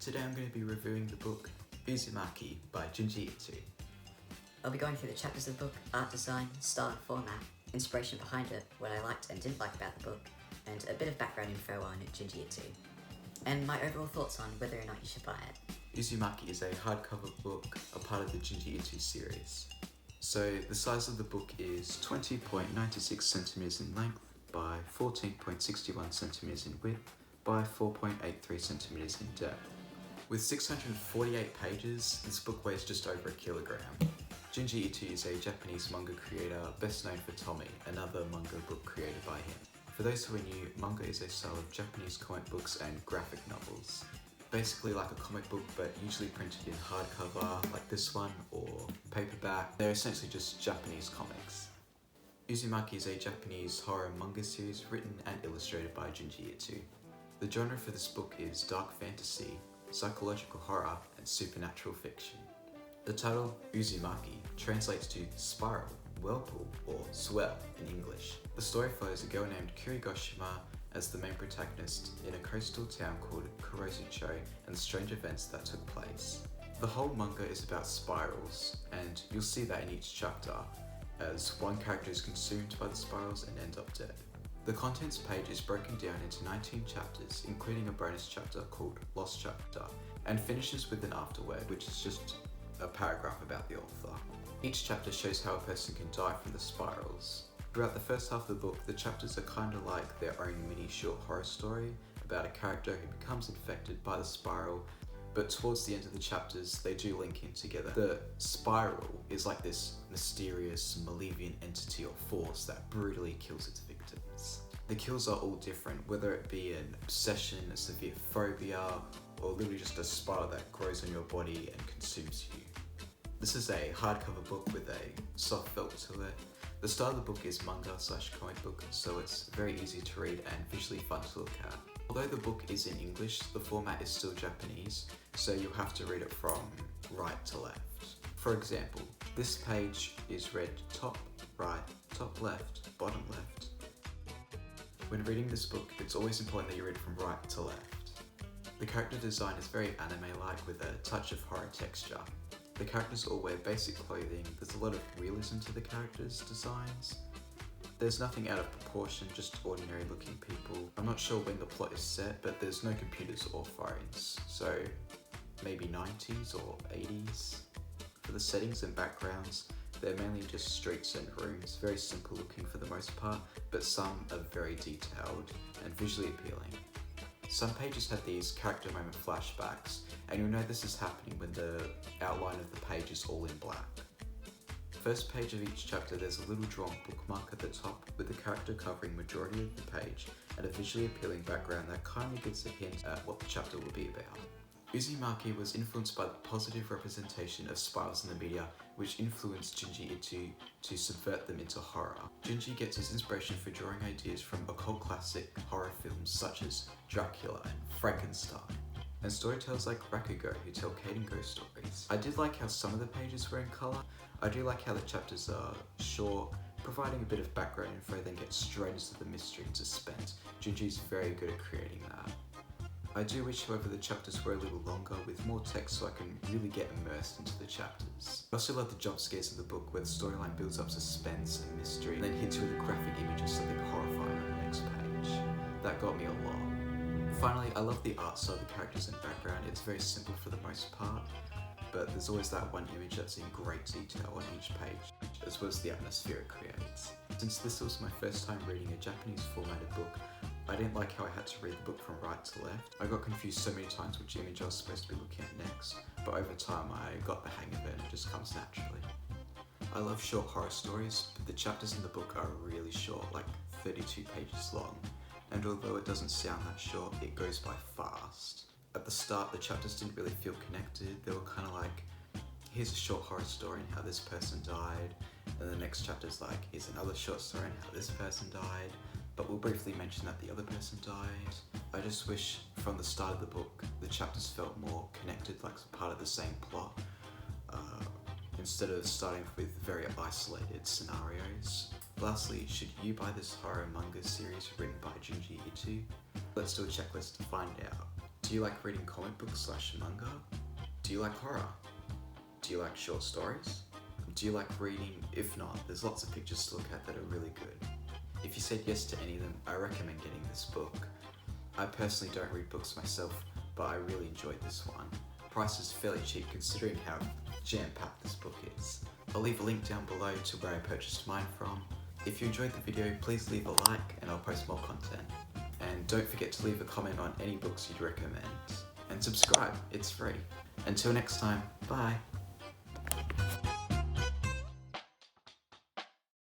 Today I'm going to be reviewing the book Uzumaki by Junji Ito. I'll be going through the chapters of the book, art design, style and format, inspiration behind it, what I liked and didn't like about the book, and a bit of background info on Junji Ito, and my overall thoughts on whether or not you should buy it. Uzumaki is a hardcover book, a part of the Junji Ito series. So the size of the book is 20.96 centimeters in length by 14.61 centimeters in width by 4.83 centimeters in depth. With 648 pages, this book weighs just over a kilogram. Junji Ito is a Japanese manga creator best known for Tommy, another manga book created by him. For those who are new, manga is a style of Japanese comic books and graphic novels. Basically like a comic book, but usually printed in hardcover like this one, or paperback. They're essentially just Japanese comics. Uzumaki is a Japanese horror manga series written and illustrated by Junji Ito. The genre for this book is dark fantasy, psychological horror, and supernatural fiction. The title, Uzumaki, translates to spiral, whirlpool, or swell in English. The story follows a girl named Kurigoshima as the main protagonist in a coastal town called Kurosucho and the strange events that took place. The whole manga is about spirals, and you'll see that in each chapter, as one character is consumed by the spirals and ends up dead. The contents page is broken down into 19 chapters, including a bonus chapter called Lost Chapter, and finishes with an afterword, which is just a paragraph about the author. Each chapter shows how a person can die from the spirals. Throughout the first half of the book, the chapters are kind of like their own mini short horror story about a character who becomes infected by the spiral, but towards the end of the chapters, they do link in together. The spiral is like this mysterious, malevolent entity or force that brutally kills its victims. The kills are all different, whether it be an obsession, a severe phobia, or literally just a spiral that grows on your body and consumes you. This is a hardcover book with a soft felt to it. The style of the book is manga/comic book, so it's very easy to read and visually fun to look at. Although the book is in English, the format is still Japanese, so you'll have to read it from right to left. For example, this page is read top right, top left, bottom left. When reading this book, it's always important that you read from right to left. The character design is very anime-like with a touch of horror texture. The characters all wear basic clothing, there's a lot of realism to the characters' designs. There's nothing out of proportion, just ordinary looking people. I'm not sure when the plot is set, but there's no computers or phones, so maybe 90s or 80s. For the settings and backgrounds, they're mainly just streets and rooms, very simple looking for the most part, but some are very detailed and visually appealing. Some pages have these character moment flashbacks, and you'll know this is happening when the outline of the page is all in black. First page of each chapter, there's a little drawn bookmark at the top with the character covering majority of the page and a visually appealing background that kind of gives a hint at what the chapter will be about. Uzumaki was influenced by the positive representation of spirals in the media, which influenced Junji Ito to subvert them into horror. Junji gets his inspiration for drawing ideas from occult classic horror films such as Dracula and Frankenstein, and storytellers like Rakugo who tell Kaden ghost stories. I did like how some of the pages were in colour. I do like how the chapters are short, providing a bit of background info, then get straight into the mystery and suspense. Junji's very good at creating that. I do wish, however, the chapters were a little longer with more text so I can really get immersed into the chapters. I also love the jump scares of the book where the storyline builds up suspense and mystery and then hits you with a graphic image of something horrifying on the next page. That got me a lot. Finally, I love the art style of the characters and background. It's very simple for the most part, but there's always that one image that's in great detail on each page, as well as the atmosphere it creates. Since this was my first time reading a Japanese formatted book, I didn't like how I had to read the book from right to left. I got confused so many times which image I was supposed to be looking at next, but over time I got the hang of it and it just comes naturally. I love short horror stories, but the chapters in the book are really short, like 32 pages long, and although it doesn't sound that short, it goes by fast. At the start, the chapters didn't really feel connected. They were kind of like, here's a short horror story and how this person died, and the next chapter's like, here's another short story and how this person died, but we'll briefly mention that the other person died. I just wish from the start of the book, the chapters felt more connected, like part of the same plot, instead of starting with very isolated scenarios. Lastly, should you buy this horror manga series written by Junji Ito? Let's do a checklist to find out. Do you like reading comic books / manga? Do you like horror? Do you like short stories? Do you like reading? If not, there's lots of pictures to look at that are really good. If you said yes to any of them, I recommend getting this book. I personally don't read books myself, but I really enjoyed this one. Price is fairly cheap considering how jam-packed this book is. I'll leave a link down below to where I purchased mine from. If you enjoyed the video, please leave a like and I'll post more content. And don't forget to leave a comment on any books you'd recommend. And subscribe, it's free. Until next time, bye!